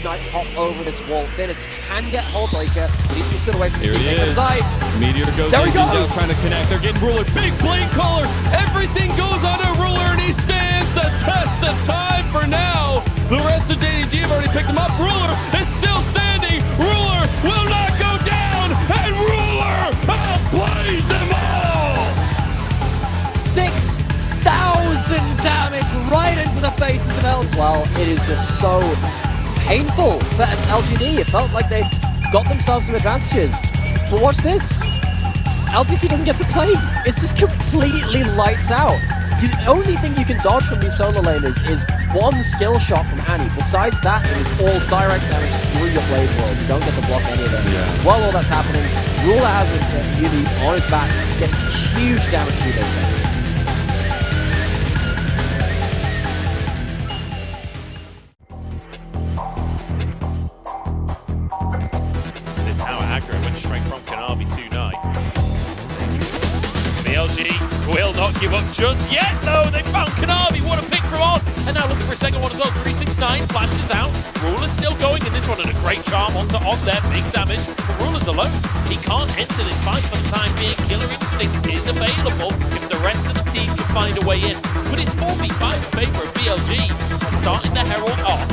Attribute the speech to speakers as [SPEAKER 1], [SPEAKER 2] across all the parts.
[SPEAKER 1] Knight pop over this wall. Fennis can get Hullbreaker, but he's still away from
[SPEAKER 2] Here he is. Meteor goes
[SPEAKER 1] there
[SPEAKER 2] in,
[SPEAKER 1] he goes.
[SPEAKER 2] Jinzhou's trying to connect. They're getting Ruler. Big blade caller. Everything goes on to Ruler, and he stands the test of time for now. The rest of JDG have already picked him up. Ruler is still standing. Ruler will not go down, and Ruler outplays them all.
[SPEAKER 1] 6,000 damage right into the faces of Elswell. It is just so painful for LGD. It felt like they got themselves some advantages. But watch this. LPC doesn't get to play. It's just completely lights out. The only thing you can dodge from these solo laners is one skill shot from Annie. Besides that, it is all direct damage through your blade world. You don't get to block any of them.
[SPEAKER 2] Yeah.
[SPEAKER 1] While all that's happening, Ruler has a Yumi on his back, gets huge damage through those things.
[SPEAKER 3] The tower aggro went straight from Kanavi to Knight. BLG will not give up just yet, though. They found Kanavi. What a pick from On. And now looking for a second one as well. 369 flashes out. Ruler's still going in this one, and a great charm onto On there. Big damage. But Ruler's alone. He can't enter this fight for the time being. Killer Instinct is available if the rest of the team can find a way in. But it's 4v5 in favor of BLG. Starting the Herald off.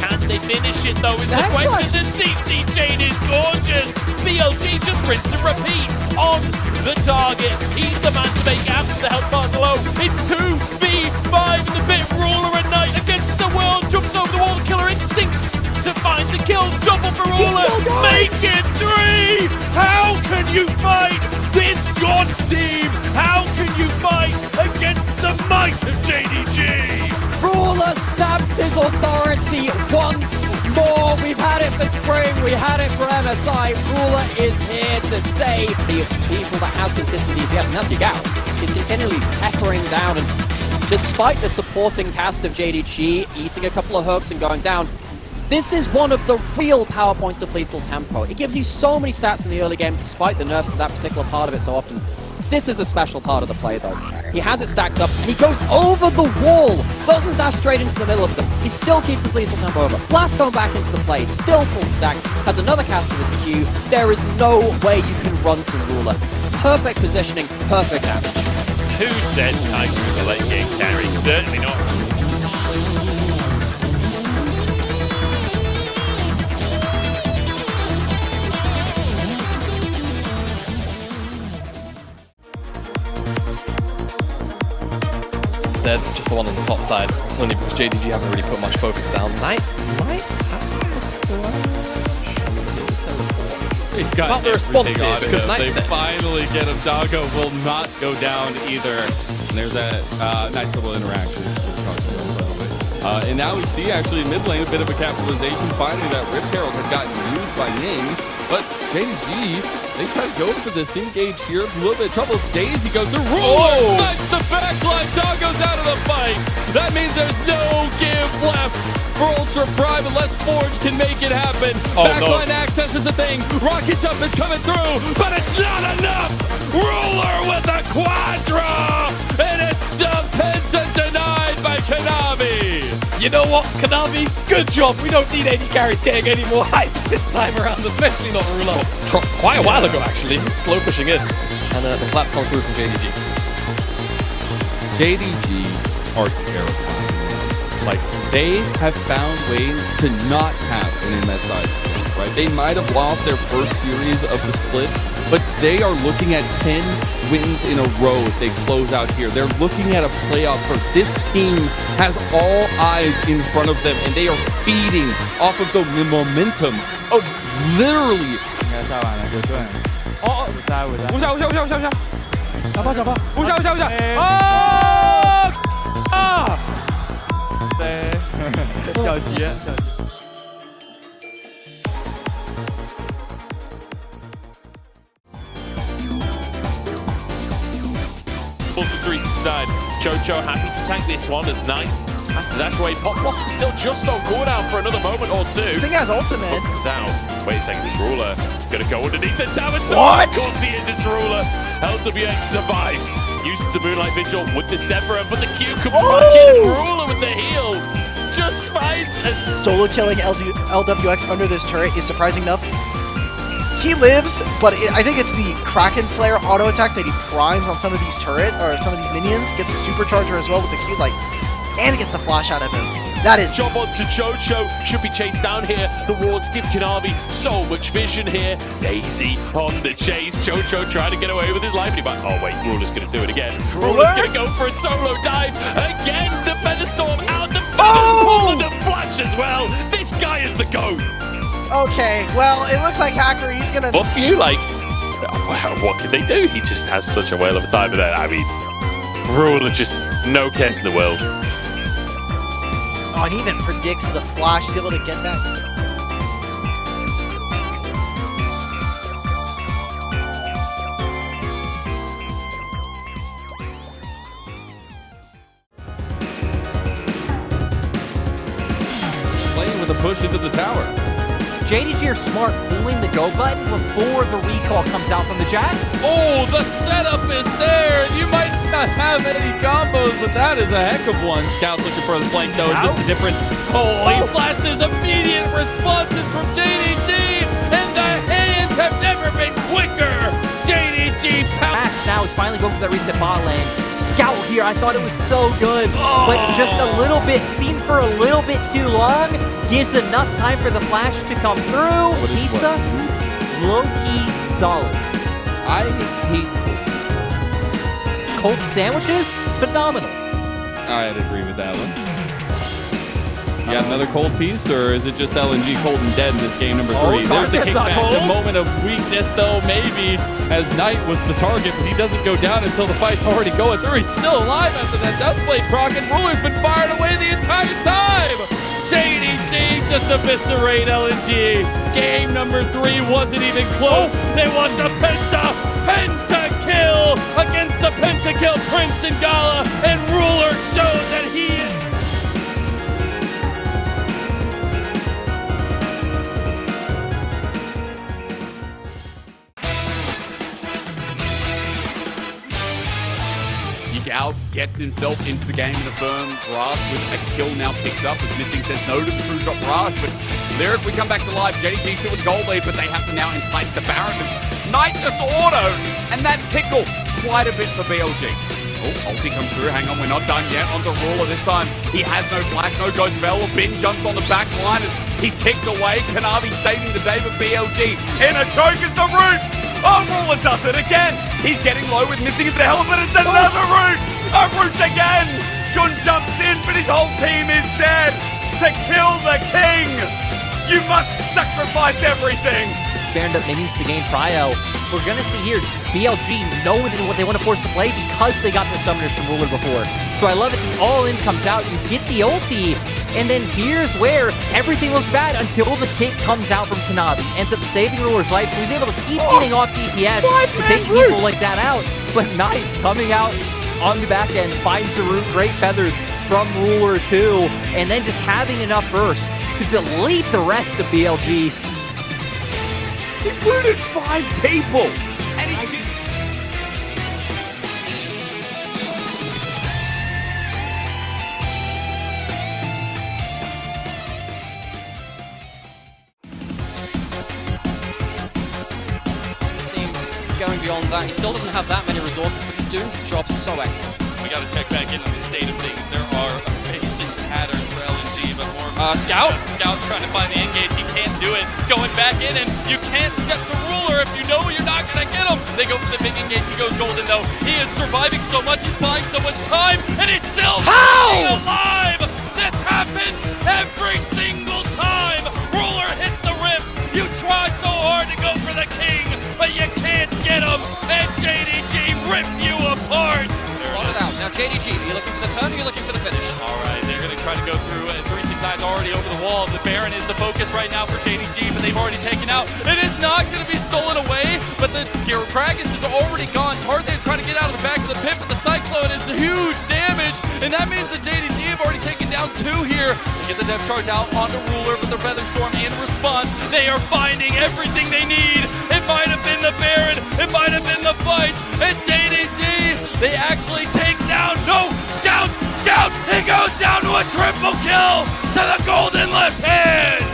[SPEAKER 3] Can they finish it though is the question. The CC chain is gorgeous. BLG just rinse and repeat on the target. He's the man to make after the health bars low. It's 2v5 in the bit. Ruler and Knight against the world. Jumps over the wall. Killer Instinct to find the kill. Double for Ruler. Make it 3. How can you fight this god team? How can you fight against the might of JDG?
[SPEAKER 1] Ruler stamps his authority once more. We've had it for spring, we had it for MSI. Ruler is here to stay. The people that has consistent DPS, and that's Yagao, is continually peppering down. And despite the supporting cast of JDG eating a couple of hooks and going down, this is one of the real power points of Lethal Tempo. It gives you so many stats in the early game, despite the nerfs to that particular part of it so often. This is the special part of the play, though. He has it stacked up, and he goes over the wall! Doesn't dash straight into the middle of them. He still keeps the Lethal Tempo over. Blast going back into the play, still full stacks, has another cast of his Q. There is no way you can run through Ruler. Perfect positioning, perfect damage.
[SPEAKER 3] Who said Kaiser is a late game carry? Certainly not.
[SPEAKER 4] They're just the one on the top side. It's only because JDG haven't really put much focus down. Knight might have
[SPEAKER 2] They've
[SPEAKER 4] It's
[SPEAKER 2] got
[SPEAKER 4] about the response
[SPEAKER 2] everything
[SPEAKER 4] here,
[SPEAKER 2] on
[SPEAKER 4] because
[SPEAKER 2] him.
[SPEAKER 4] Knight's
[SPEAKER 2] They
[SPEAKER 4] there.
[SPEAKER 2] finally get him. Doggo will not go down either. And there's that nice little interaction. And now we see actually in mid lane a bit of a capitalization. Finally, that Rip Herald had gotten used by Ning. But JDG, they try to go for this engage here. A little bit of trouble. Daisy goes through. Ruler snipes the backline. Doggo's out of the fight. That means there's no give left for Ultra Prime unless Forge can make it happen. Backline access is a thing. Rocket Jump is coming through, but it's not enough. Ruler with a Quadra, and it's Penta denied by Kanavi.
[SPEAKER 4] You know what, Kanavi? Good job. We don't need any carries getting any more hype this time around, especially not Ruler. Quite a while ago, actually. Slow pushing in. And the collapse come through from JDG.
[SPEAKER 2] JDG are terrible. Like, they have found ways to not have an MSI split, right? They might have lost their first series of the split, but they are looking at 10 wins in a row if they close out here. They're looking at a playoff for this team has all eyes in front of them, and they are feeding off of the momentum of literally.
[SPEAKER 5] 小杰。
[SPEAKER 3] For 369, Chocho happy to tank this one as Knight has to dash away. Pop Blossom still just on cooldown for another moment or two.
[SPEAKER 5] Sing has ultimate.
[SPEAKER 3] Comes out. Wait a second, this Ruler gonna go underneath the tower. So
[SPEAKER 5] What?
[SPEAKER 3] of course he is, it's Ruler. LWX survives. Uses the Moonlight Vigil with the Sephira, but the Q comes back in. Ruler with the heal just finds a
[SPEAKER 5] solo killing LWX under this turret is surprising enough. He lives, but I think it's the Kraken Slayer auto attack that he primes on some of these some of these minions. Gets the supercharger as well with the Q, and gets the flash out of him. That is
[SPEAKER 3] Jump onto Jojo, should be chased down here. The wards give Kanavi so much vision here. Daisy on the chase. Jojo trying to get away with his life. Oh wait, Ruler's gonna do it again. Ruler's gonna go for a solo dive. Again, the Featherstorm out. The Feathers pull and the flash as well. This guy is the GOAT.
[SPEAKER 5] okay. Well, it looks like Hacker, he's gonna.
[SPEAKER 3] But for you, what can they do? He just has such a whale of a time with that. I mean, Ruler just no cares in the world.
[SPEAKER 5] Oh, and he even predicts the flash. He's able to get that.
[SPEAKER 2] Playing with a push into the tower.
[SPEAKER 1] JDG are smart, pulling the go button before the recall comes out from the Jax.
[SPEAKER 2] Oh, the setup is there. You might not have any combos, but that is a heck of one. Scout's looking for the flank, though. Is this the difference? Oh, he flashes. Immediate responses from JDG, and the hands have never been quicker. JDG
[SPEAKER 1] Max now is finally going for that reset bot lane. Scout here, I thought it was so good, but just a little bit, seen for a little bit too long, gives enough time for the flash to come through. Pizza, low-key solid.
[SPEAKER 2] I hate
[SPEAKER 1] Cold sandwiches, phenomenal.
[SPEAKER 2] I'd agree with that one. You got another cold piece, or is it just LNG cold and dead in this game number 3? There's the
[SPEAKER 1] Target's not
[SPEAKER 2] kickback. The
[SPEAKER 1] cold.
[SPEAKER 2] moment of weakness, though, maybe, as Knight was the target, but he doesn't go down until the fight's already going through. He's still alive after that Dustblade proc, and Ruler's been fired away the entire time. JDG just eviscerate LNG. Game number 3 wasn't even close. They want the penta kill against the pentakill Prince and Gala, and Ruler shows that he is.
[SPEAKER 6] Gal gets himself into the game in a firm grasp with a kill now picked up as Missing says no to the true shot barrage, but Lyric, we come back to live. JDG still with gold lead, but they have to now entice the Baron. Knight just autoed, and that tickled quite a bit for BLG. Oh, ulti comes through. Hang on, we're not done yet. On the Ruler this time. He has no flash, no ghost available. Bin jumps on the back line as he's kicked away. Kanavi saving the day for BLG. In a choke is the root. Oh, Ruler does it again. He's getting low with Missing into the hell, but it's another root. A root again. Shun jumps in, but his whole team is dead. To kill the king, you must sacrifice everything.
[SPEAKER 1] Baron up minions to gain prio. We're gonna see here BLG know what they want to force to play because they got the summoners from Ruler before. So I love it. The all-in comes out. You get the ulti. And then here's where everything looks bad until the kick comes out from Kanavi. Ends up saving Ruler's life. So he's able to keep getting off DPS to take people like that out. But Knight coming out on the back end finds the root. Great feathers from Ruler too. And then just having enough burst to delete the rest of BLG.
[SPEAKER 6] Included 5 people. And he did.
[SPEAKER 4] Going beyond that, he still doesn't have that many resources, but he's doing his job so excellent.
[SPEAKER 3] We got to check back in on the state of things. There are amazing patterns for LNG, but more Scout trying to find the engage. He can't do it. Going back in, and you can't step to Ruler if you know you're not going to get him. They go for the big engage. He goes golden, though. He is surviving so much. He's buying so much time, and he's still staying alive. This happens every single time. Ruler hits the rip. You try so hard to go for the king, but you can't get him, and JDG rip you apart.
[SPEAKER 4] Spotted out. Now JDG, are you looking for the turn or are you looking for the finish?
[SPEAKER 3] All right, they're going to try to go through. 369's already over the wall. The Baron is the focus right now for JDG, but they've already taken out. It is not going to be stolen away, but the Dragons is already gone. Tarzan's trying to get out of the back of the pit, but the Cyclone is huge damage, and that means the JDG have already taken down 2 here. They get the depth charge out onto Ruler, but the Featherstorm in response. They are finding everything they need. It might have been the Baron, it might have been the fight, and JDG, they actually take down, no, Scout, he goes down to a triple kill. into the golden left hand.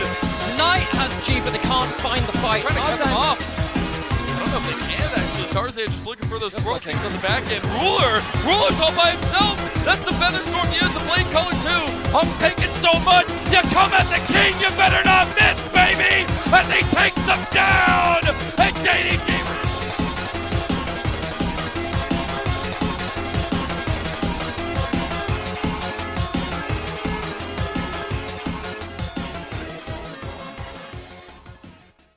[SPEAKER 1] Knight has G, but they can't find the fight.
[SPEAKER 2] Trying to cut
[SPEAKER 1] Tarzan-
[SPEAKER 2] him off. I don't know if they can actually. Tarzan just looking for those swirl things on the back end. Ruler's all by himself. That's the Featherstorm he has the Blade Color too.
[SPEAKER 3] I'm taking so much. You come at the king, you better not miss, baby. As he takes them down.